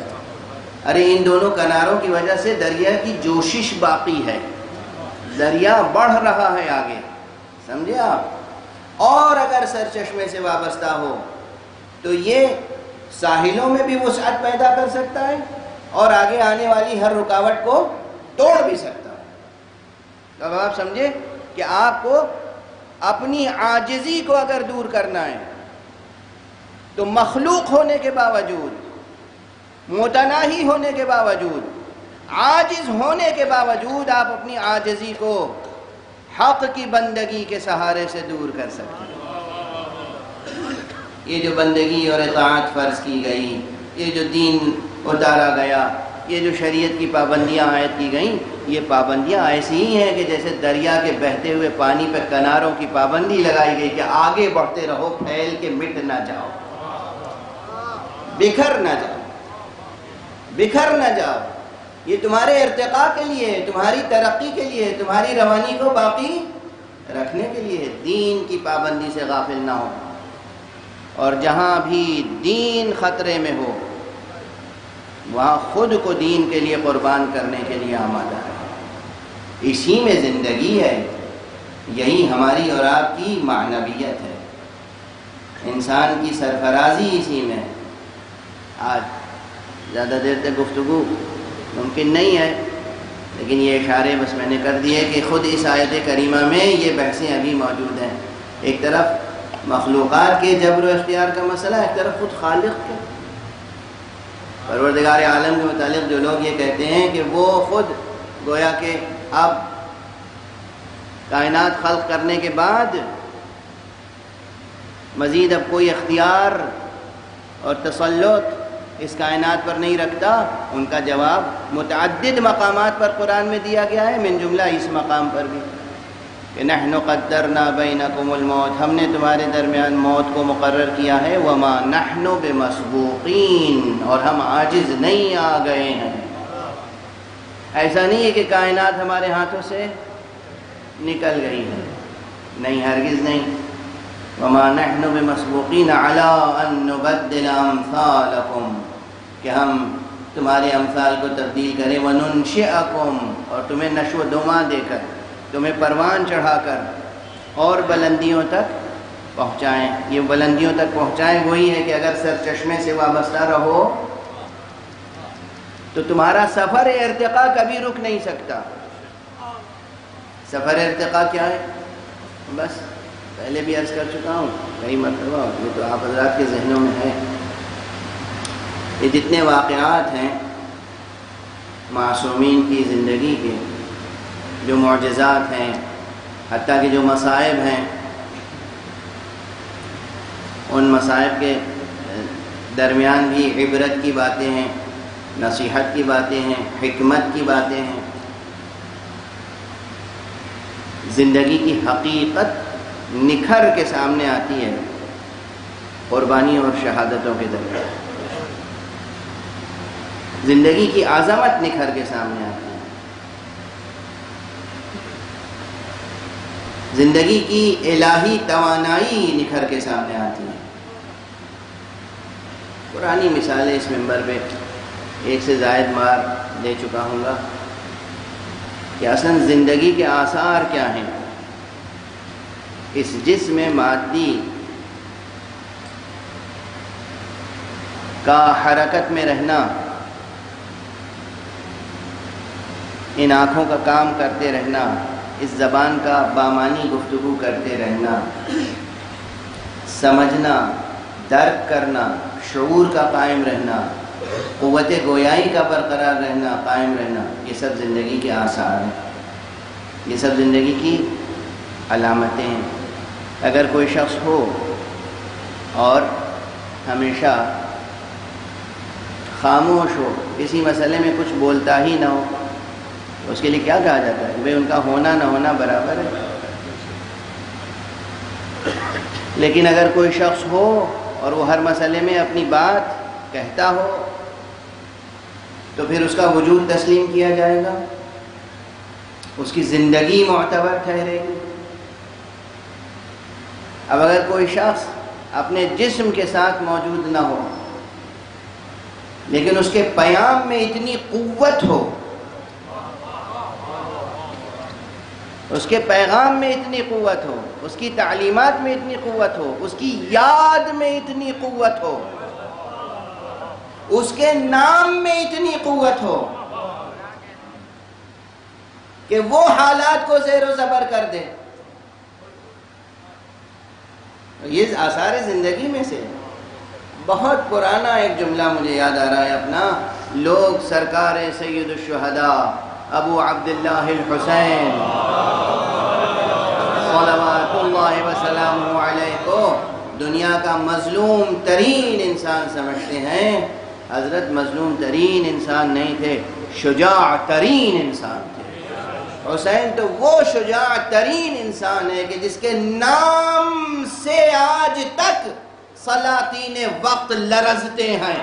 ارے ان دونوں کناروں کی وجہ سے دریا کی جوشش باقی ہے، دریا بڑھ رہا ہے آگے، سمجھے آپ؟ اور اگر سرچشمے سے وابستہ ہو تو یہ ساحلوں میں بھی وسعت پیدا کر سکتا ہے اور آگے آنے والی ہر رکاوٹ کو توڑ بھی سکتا ہے۔ اب آپ سمجھے کہ آپ کو اپنی عاجزی کو اگر دور کرنا ہے تو مخلوق ہونے کے باوجود، متناہی ہونے کے باوجود، عاجز ہونے کے باوجود آپ اپنی عاجزی کو حق کی بندگی کے سہارے سے دور کر سکتے ہیں۔ یہ جو بندگی اور اطاعت فرض کی گئی، یہ جو دین اتارا گیا، یہ جو شریعت کی پابندیاں عائد کی گئیں، یہ پابندیاں ایسی ہی ہیں کہ جیسے دریا کے بہتے ہوئے پانی پہ کناروں کی پابندی لگائی گئی کہ آگے بڑھتے رہو، پھیل کے مٹ نہ جاؤ، بکھر نہ جاؤ، بکھر نہ جاؤ۔ یہ تمہارے ارتقاء کے لیے، تمہاری ترقی کے لیے، تمہاری روانی کو باقی رکھنے کے لیے، دین کی پابندی سے غافل نہ ہو۔ اور جہاں بھی دین خطرے میں ہو وہاں خود کو دین کے لیے قربان کرنے کے لیے آمادہ ہے۔ اسی میں زندگی ہے، یہی ہماری اور آپ کی معنویت ہے، انسان کی سرفرازی اسی میں ہے۔ آج زیادہ دیر تک گفتگو ممکن نہیں ہے، لیکن یہ اشارے بس میں نے کر دیے کہ خود اس آیت کریمہ میں یہ بحثیں ابھی موجود ہیں، ایک طرف مخلوقات کے جبر و اختیار کا مسئلہ، ایک طرف خود خالق کے، پروردگار عالم کے متعلق جو لوگ یہ کہتے ہیں کہ وہ خود گویا کہ اب کائنات خلق کرنے کے بعد مزید اب کوئی اختیار اور تسلط اس کائنات پر نہیں رکھتا، ان کا جواب متعدد مقامات پر قرآن میں دیا گیا ہے، من جملہ اس مقام پر بھی کہ نحن قدرنا بینکم الموت، ہم نے تمہارے درمیان موت کو مقرر کیا ہے، وما نحن بمسبوقین، اور ہم عاجز نہیں آ گئے ہیں۔ ایسا نہیں ہے کہ کائنات ہمارے ہاتھوں سے نکل گئی ہے، نہیں، ہرگز نہیں۔ وما نحن بمسبوقین علی ان نبدل امثالکم، کہ ہم تمہارے امثال کو تبدیل کریں، وننشئکم، اور تمہیں نشو و نما دے کر، تمہیں پروان چڑھا کر اور بلندیوں تک پہنچائیں۔ یہ بلندیوں تک پہنچائیں وہی ہے کہ اگر سرچشمے سے وابستہ رہو تو تمہارا سفر ارتقاء کبھی رک نہیں سکتا۔ سفر ارتقاء کیا ہے؟ بس پہلے بھی عرض کر چکا ہوں کئی مرتبہ، یہ تو آپ حضرات کے ذہنوں میں ہے۔ یہ جتنے واقعات ہیں معصومین کی زندگی کے، جو معجزات ہیں، حتیٰ کہ جو مصائب ہیں، ان مصائب کے درمیان بھی عبرت کی باتیں ہیں، نصیحت کی باتیں ہیں، حکمت کی باتیں ہیں، زندگی کی حقیقت نکھر کے سامنے آتی ہے قربانی اور شہادتوں کے درمیان۔ زندگی کی عظمت نکھر کے سامنے آتی ہے، زندگی کی الہی توانائی نکھر کے سامنے آتی ہے۔ پرانی مثالیں اس منبر پہ ایک سے زائد بار دے چکا ہوں گا کہ اصلاً زندگی کے آثار کیا ہیں۔ اس جسم مادی کا حرکت میں رہنا، ان آنکھوں کا کام کرتے رہنا، اس زبان کا بامانی گفتگو کرتے رہنا، سمجھنا، درک کرنا، شعور کا قائم رہنا، قوت گویائی کا برقرار رہنا، قائم رہنا، یہ سب زندگی کے آثار ہیں، یہ سب زندگی کی علامتیں ہیں۔ اگر کوئی شخص ہو اور ہمیشہ خاموش ہو، کسی مسئلے میں کچھ بولتا ہی نہ ہو، اس کے لیے کیا کہا جاتا ہے؟ بھئی ان کا ہونا نہ ہونا برابر ہے۔ لیکن اگر کوئی شخص ہو اور وہ ہر مسئلے میں اپنی بات کہتا ہو تو پھر اس کا وجود تسلیم کیا جائے گا، اس کی زندگی معتبر ٹھہرے گی۔ اب اگر کوئی شخص اپنے جسم کے ساتھ موجود نہ ہو لیکن اس کے پیام میں اتنی قوت ہو، اس کے پیغام میں اتنی قوت ہو، اس کی تعلیمات میں اتنی قوت ہو، اس کی یاد میں اتنی قوت ہو، اس کے نام میں اتنی قوت ہو کہ وہ حالات کو زیر و زبر کر دے، یہ آثار زندگی میں سے بہت پرانا ایک جملہ مجھے یاد آ رہا ہے اپنا۔ لوگ سرکار سید الشہداء ابو عبداللہ الحسین صلوات اللہ وسلامہ علیہ کو دنیا کا مظلوم ترین انسان سمجھتے ہیں۔ حضرت مظلوم ترین انسان نہیں تھے، شجاع ترین انسان تھے۔ حسین تو وہ شجاع ترین انسان ہے کہ جس کے نام سے آج تک سلاطین وقت لرزتے ہیں۔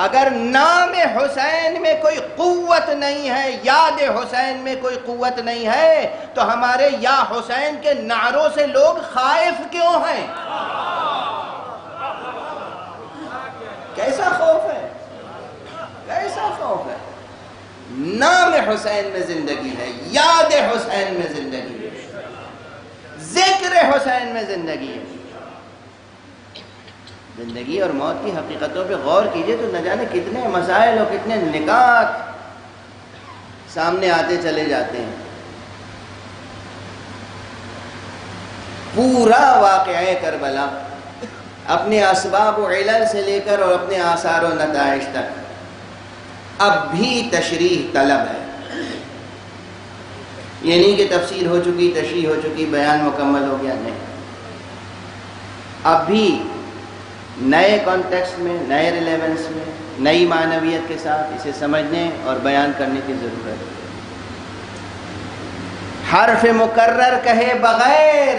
اگر نام حسین میں کوئی قوت نہیں ہے، یاد حسین میں کوئی قوت نہیں ہے، تو ہمارے یا حسین کے نعروں سے لوگ خائف کیوں ہیں؟ کیسا خوف ہے، کیسا خوف ہے؟ نام حسین میں زندگی ہے، یاد حسین میں زندگی ہے، ذکر حسین میں زندگی ہے۔ زندگی اور موت کی حقیقتوں پہ غور کیجئے تو نہ جانے کتنے مسائل اور کتنے نکات سامنے آتے چلے جاتے ہیں۔ پورا واقعہ کربلا اپنے اسباب و علل سے لے کر اور اپنے آثار و نتائج تک اب بھی تشریح طلب ہے۔ یہ نہیں کہ تفسیر ہو چکی، تشریح ہو چکی، بیان مکمل ہو گیا، نہیں، اب بھی نئے کانٹیکسٹ میں، نئے ریلیونس میں، نئی معنویت کے ساتھ اسے سمجھنے اور بیان کرنے کی ضرورت ہے۔ حرف مکرر کہے بغیر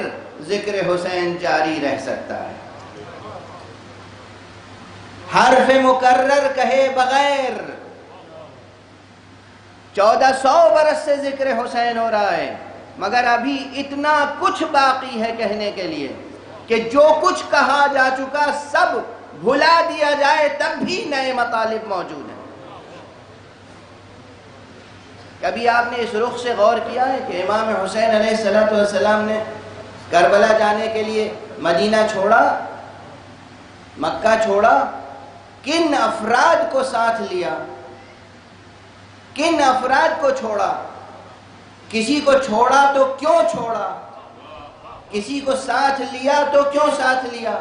ذکر حسین جاری رہ سکتا ہے، حرف مکرر کہے بغیر 1400 برس سے ذکر حسین ہو رہا ہے، مگر ابھی اتنا کچھ باقی ہے کہنے کے لیے کہ جو کچھ کہا جا چکا سب بھلا دیا جائے تب بھی نئے مطالب موجود ہیں۔ کبھی آپ نے اس رخ سے غور کیا ہے کہ امام حسین علیہ السلام نے کربلا جانے کے لیے مدینہ چھوڑا، مکہ چھوڑا، کن افراد کو ساتھ لیا، کن افراد کو چھوڑا؟ کسی کو چھوڑا تو کیوں چھوڑا؟ کسی کو ساتھ لیا تو کیوں ساتھ لیا؟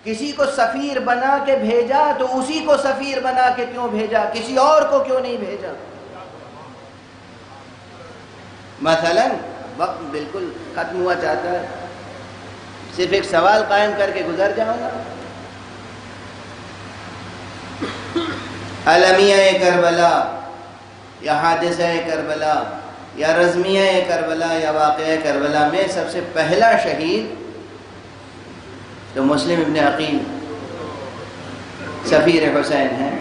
کسی کو سفیر بنا کے بھیجا تو اسی کو سفیر بنا کے کیوں بھیجا؟ کسی اور کو کیوں نہیں بھیجا؟ مثلا وقت بالکل ختم ہوا چاہتا ہے، صرف ایک سوال قائم کر کے گزر جاؤں گا۔ المیہ کربلا یا حادثہ کربلا یا رزمیہ کربلا یا واقعہ کربلا میں سب سے پہلا شہید تو مسلم ابن عقیل سفیر حسین ہیں۔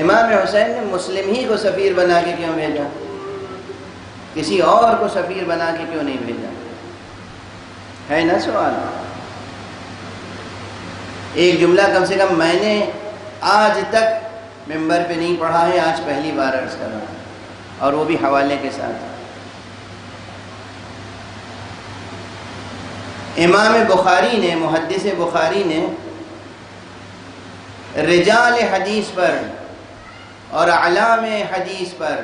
امام حسین نے مسلم ہی کو سفیر بنا کے کیوں بھیجا؟ کسی اور کو سفیر بنا کے کیوں نہیں بھیجا؟ ہے نا سوال؟ ایک جملہ کم سے کم میں نے آج تک ممبر پہ نہیں پڑھا ہے، آج پہلی بار عرض کر رہا ہوں، اور وہ بھی حوالے کے ساتھ۔ امام بخاری نے، محدث بخاری نے رجال حدیث پر اور اعلام حدیث پر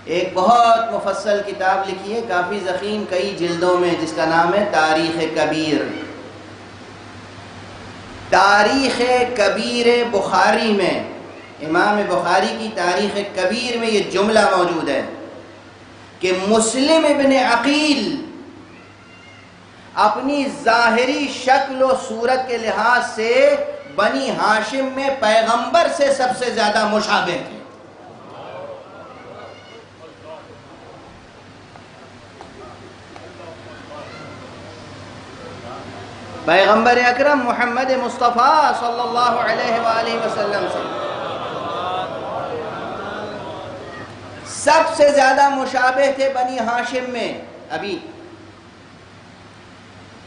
ایک بہت مفصل کتاب لکھی ہے، کافی ضخیم، کئی جلدوں میں، جس کا نام ہے تاریخ کبیر۔ تاریخ کبیر بخاری میں، امام بخاری کی تاریخ کبیر میں یہ جملہ موجود ہے کہ مسلم ابن عقیل اپنی ظاہری شکل و صورت کے لحاظ سے بنی ہاشم میں پیغمبر سے سب سے زیادہ مشابہ تھے۔ پیغمبر اکرم محمد مصطفیٰ صلی اللہ علیہ وآلہ وسلم سے سب سے زیادہ مشابہ تھے بنی ہاشم میں۔ ابھی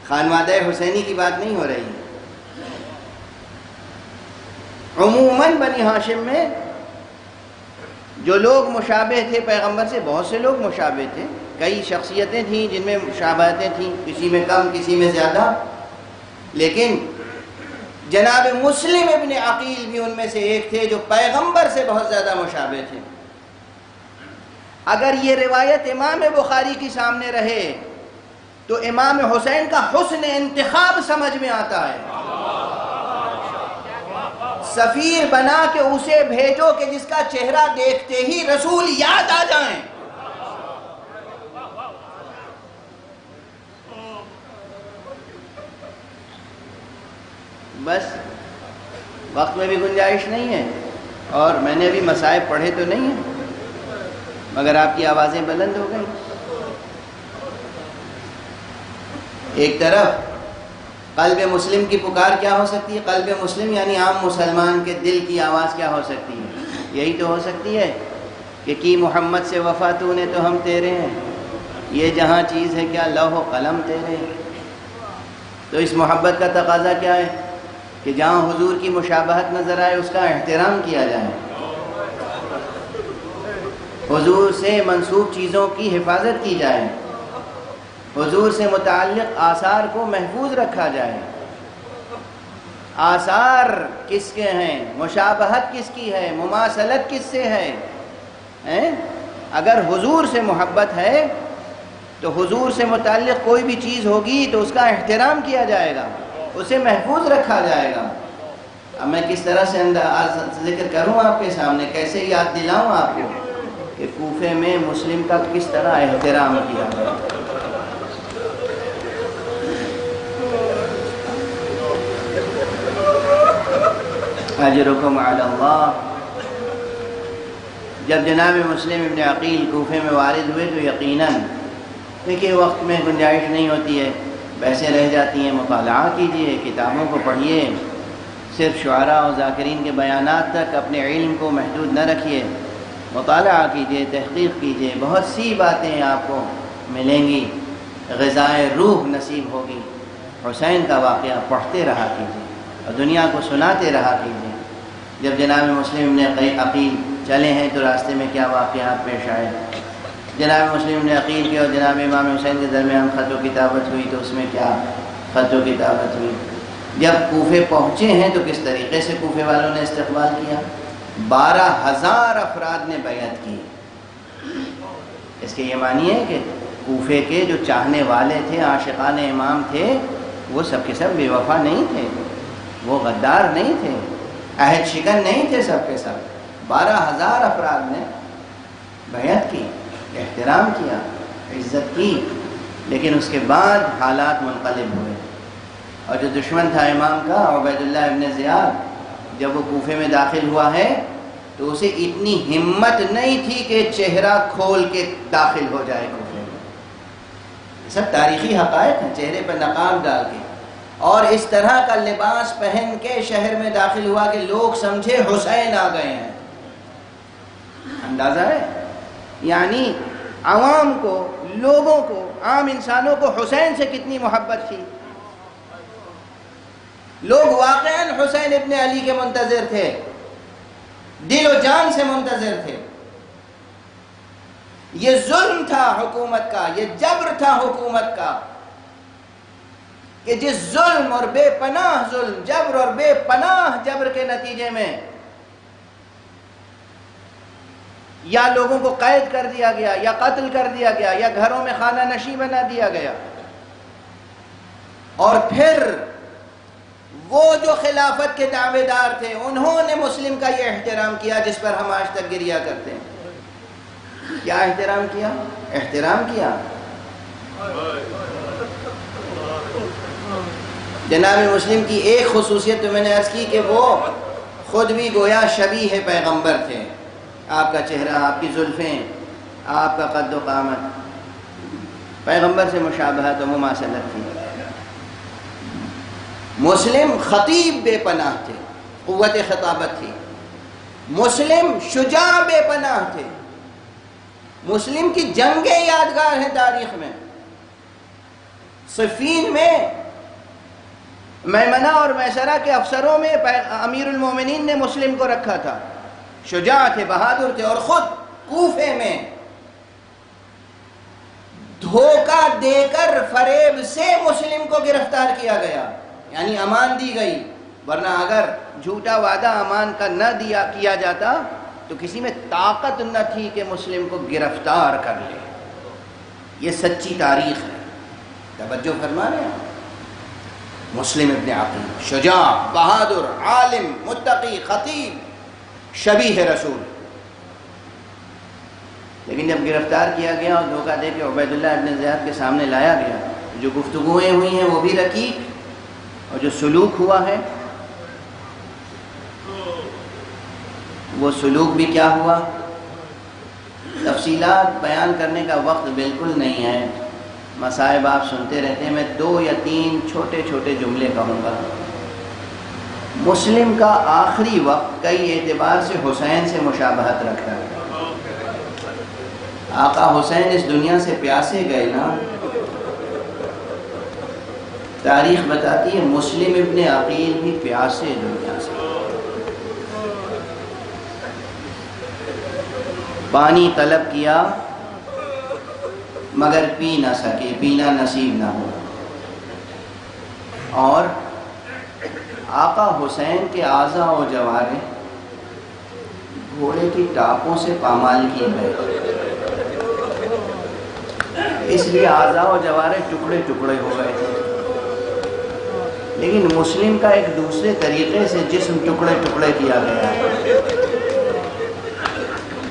خانوادہ حسینی کی بات نہیں ہو رہی، عموماً بنی ہاشم میں جو لوگ مشابہ تھے پیغمبر سے، بہت سے لوگ مشابہ تھے، کئی شخصیتیں تھیں جن میں مشابہتیں تھیں، کسی میں کم کسی میں زیادہ، لیکن جناب مسلم ابن عقیل بھی ان میں سے ایک تھے جو پیغمبر سے بہت زیادہ مشابہ تھے۔ اگر یہ روایت امام بخاری کی سامنے رہے تو امام حسین کا حسن انتخاب سمجھ میں آتا ہے۔ سفیر بنا کے اسے بھیجو کہ جس کا چہرہ دیکھتے ہی رسول یاد آ جائیں۔ بس وقت میں بھی گنجائش نہیں ہے، اور میں نے ابھی مصائب پڑھے تو نہیں ہیں، مگر آپ کی آوازیں بلند ہو گئیں۔ ایک طرف قلب مسلم کی پکار کیا ہو سکتی ہے؟ قلب مسلم یعنی عام مسلمان کے دل کی آواز کیا ہو سکتی ہے؟ یہی تو ہو سکتی ہے کہ کی محمد سے وفا تو نے تو ہم تیرے ہیں، یہ جہاں چیز ہے کیا لوح و قلم تیرے ہیں۔ تو اس محبت کا تقاضا کیا ہے کہ جہاں حضور کی مشابہت نظر آئے اس کا احترام کیا جائے، حضور سے منسوب چیزوں کی حفاظت کی جائے، حضور سے متعلق آثار کو محفوظ رکھا جائے۔ آثار کس کے ہیں؟ مشابہت کس کی ہے؟ مماثلت کس سے ہے؟ اگر حضور سے محبت ہے تو حضور سے متعلق کوئی بھی چیز ہوگی تو اس کا احترام کیا جائے گا، اسے محفوظ رکھا جائے گا۔ اب میں کس طرح سے ذکر کروں آپ کے سامنے، کیسے یاد دلاؤں آپ کو کہ کوفے میں مسلم کا کس طرح احترام کیا گیا۔ اجرکم علی اللہ۔ جب جناب مسلم ابن عقیل کوفے میں وارد ہوئے تو یقیناً دیکھیے وقت میں گنجائش نہیں ہوتی ہے، بحثیں رہ جاتی ہیں، مطالعہ کیجئے، کتابوں کو پڑھیے، صرف شعراء اور ذاکرین کے بیانات تک اپنے علم کو محدود نہ رکھیے۔ مطالعہ کیجئے، تحقیق کیجئے، بہت سی باتیں آپ کو ملیں گی، غذائے روح نصیب ہوگی۔ حسین کا واقعہ پڑھتے رہا کیجئے اور دنیا کو سناتے رہا کیجئے۔ جب جناب مسلم ابن عقیل چلے ہیں تو راستے میں کیا واقعات پیش آئے، جناب مسلم ابن عقیل کے اور جناب امام حسین کے درمیان خط و کتابت ہوئی تو اس میں کیا خط و کتابت ہوئی، جب کوفے پہنچے ہیں تو کس طریقے سے کوفے والوں نے استقبال کیا، 12,000 افراد نے بیعت کی۔ اس کے یہ معنی ہے کہ کوفے کے جو چاہنے والے تھے، عاشقان امام تھے، وہ سب کے سب بے وفا نہیں تھے، وہ غدار نہیں تھے، عہد شکن نہیں تھے، سب کے سب 12,000 افراد نے بیعت کی، احترام کیا، عزت کی۔ لیکن اس کے بعد حالات منقلب ہوئے، اور جو دشمن تھا امام کا، عبید اللہ ابن زیاد، جب وہ کوفے میں داخل ہوا ہے تو اسے اتنی ہمت نہیں تھی کہ چہرہ کھول کے داخل ہو جائے کوفے میں۔ یہ سب تاریخی حقائق ہیں، چہرے پر نقاب ڈال کے اور اس طرح کا لباس پہن کے شہر میں داخل ہوا کہ لوگ سمجھے حسین آ گئے ہیں۔ اندازہ ہے یعنی عوام کو، لوگوں کو، عام انسانوں کو حسین سے کتنی محبت تھی۔ لوگ واقعاً حسین ابن علی کے منتظر تھے، دل و جان سے منتظر تھے۔ یہ ظلم تھا حکومت کا، یہ جبر تھا حکومت کا، کہ جس ظلم اور بے پناہ ظلم، جبر اور بے پناہ جبر کے نتیجے میں یا لوگوں کو قید کر دیا گیا، یا قتل کر دیا گیا، یا گھروں میں خانہ نشیں بنا دیا گیا، اور پھر وہ جو خلافت کے دعوے دار تھے انہوں نے مسلم کا یہ احترام کیا جس پر ہم آج تک گریہ کرتے ہیں۔ کیا احترام کیا؟ احترام کیا۔ جناب مسلم کی ایک خصوصیت تو میں نے عرض کی کہ وہ خود بھی گویا شبیہ پیغمبر تھے۔ آپ کا چہرہ، آپ کی زلفیں، آپ کا قد و قامت پیغمبر سے مشابہت و مماثلت تھی۔ مسلم خطیب بے پناہ تھے، قوت خطابت تھی۔ مسلم شجاع بے پناہ تھے۔ مسلم کی جنگیں یادگار ہیں تاریخ میں۔ صفین میں میمنہ اور میسرہ کے افسروں میں امیر المومنین نے مسلم کو رکھا تھا۔ شجاع تھے، بہادر تھے، اور خود کوفے میں دھوکہ دے کر فریب سے مسلم کو گرفتار کیا گیا، یعنی امان دی گئی، ورنہ اگر جھوٹا وعدہ امان کا نہ کیا جاتا تو کسی میں طاقت نہ تھی کہ مسلم کو گرفتار کر لے۔ یہ سچی تاریخ ہے، توجہ فرما رہے ہیں۔ مسلم ابن عقیل شجاع، بہادر، عالم، متقی، خطیب، شبیہ رسول، لیکن جب گرفتار کیا گیا اور دھوکہ دے کے عبید اللہ ابن زیاد کے سامنے لایا گیا، جو گفتگویں ہوئی ہیں وہ بھی رقیق، اور جو سلوک ہوا ہے وہ سلوک بھی کیا ہوا، تفصیلات بیان کرنے کا وقت بالکل نہیں ہے، مصائب آپ سنتے رہتے ہیں۔ میں 2 یا 3 چھوٹے چھوٹے جملے کہوں گا۔ مسلم کا آخری وقت کئی اعتبار سے حسین سے مشابہت رکھتا ہے۔ آقا حسین اس دنیا سے پیاسے گئے نا، تاریخ بتاتی ہے مسلم ابن عقیل بھی پیاسے دنیا سے، پانی طلب کیا مگر پی نہ سکے، پینا نصیب نہ ہوا، اور آقا حسین کے اعضاء و جوارح گھوڑے کی ٹاپوں سے پامال کیے گئے، اس لیے اعضاء و جوارح ٹکڑے ٹکڑے ہو گئے تھے۔ لیکن مسلم کا ایک دوسرے طریقے سے جسم ٹکڑے ٹکڑے کیا گیا ہے۔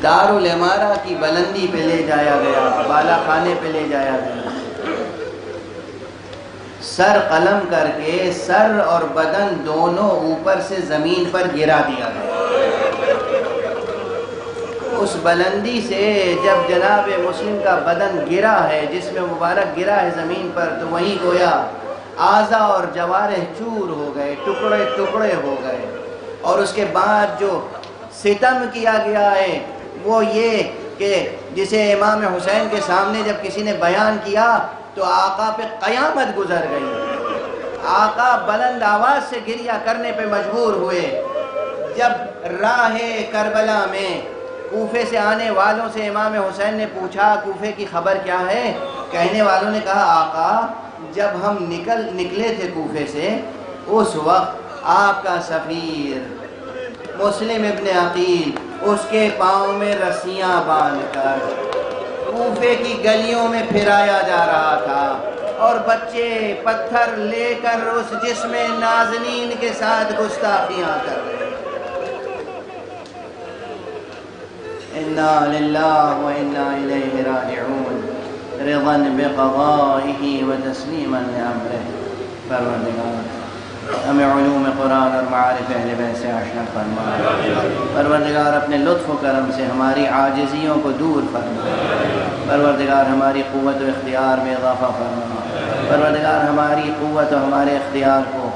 دارالعمارہ کی بلندی پہ لے جایا گیا، بالا خانے پہ لے جایا گیا، سر قلم کر کے سر اور بدن دونوں اوپر سے زمین پر گرا دیا گیا۔ اس بلندی سے جب جناب مسلم کا بدن گرا ہے، جسم مبارک گرا ہے زمین پر، تو وہیں گویا اعضاء اور جوارح چور ہو گئے، ٹکڑے ٹکڑے ہو گئے، اور اس کے بعد جو ستم کیا گیا ہے، وہ یہ کہ جسے امام حسین کے سامنے جب کسی نے بیان کیا تو آقا پہ قیامت گزر گئی، آقا بلند آواز سے گریہ کرنے پہ مجبور ہوئے۔ جب راہ کربلا میں کوفے سے آنے والوں سے امام حسین نے پوچھا کوفے کی خبر کیا ہے، کہنے والوں نے کہا آقا جب ہم نکلے تھے کوفے سے اس وقت آپ کا سفیر مسلم ابن عقیل اس کے پاؤں میں رسیاں باندھ کر کوفے کی گلیوں میں پھرایا جا رہا تھا، اور بچے پتھر لے کر اس جسم نازنین کے ساتھ گستاخیاں کر رہے ہیں۔ انا للہ و انا الیہ راجعون، رضا بقضائہ و تسلیما لامرہ۔ پروردگار ہمیں علوم قرآن اور معارف اہل بیت سے آشنا فرما۔ پروردگار اپنے لطف و کرم سے ہماری عاجزیوں کو دور فرما۔ پروردگار ہماری قوت و اختیار میں اضافہ فرما۔ پروردگار ہماری قوت و ہمارے اختیار کو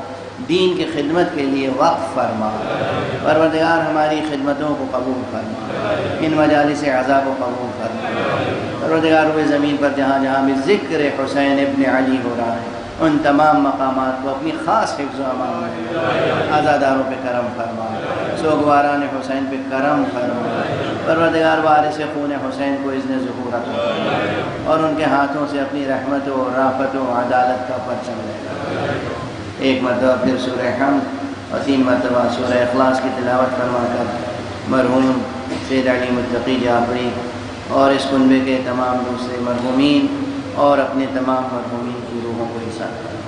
دین کی خدمت کے لیے وقف فرما۔ پروردگار ہماری خدمتوں کو قبول فرما، ان مجالس عزا کو قبول فرما۔ پروردگار ہوئے زمین پر جہاں جہاں بھی ذکر حسین ابن علی ہو رہا ہے ان تمام مقامات کو اپنی خاص حفظ و امان میں، عزاداروں پہ کرم فرما، سوگواران حسین پہ کرم فرما۔ پروردگار وارث خون حسین کو اذن ظہور عطا فرما اور ان کے ہاتھوں سے اپنی رحمت و رافت و عدالت کا پرچم لے۔ ایک مرتبہ پھر سورہ حمد اور 3 مرتبہ سورہ اخلاص کی تلاوت فرما کر مرحوم سید علی متقی جعفری اور اس کنبے کے تمام دوسرے مرحومین اور اپنے تمام مرحومین کی روحوں کو حساب کریں۔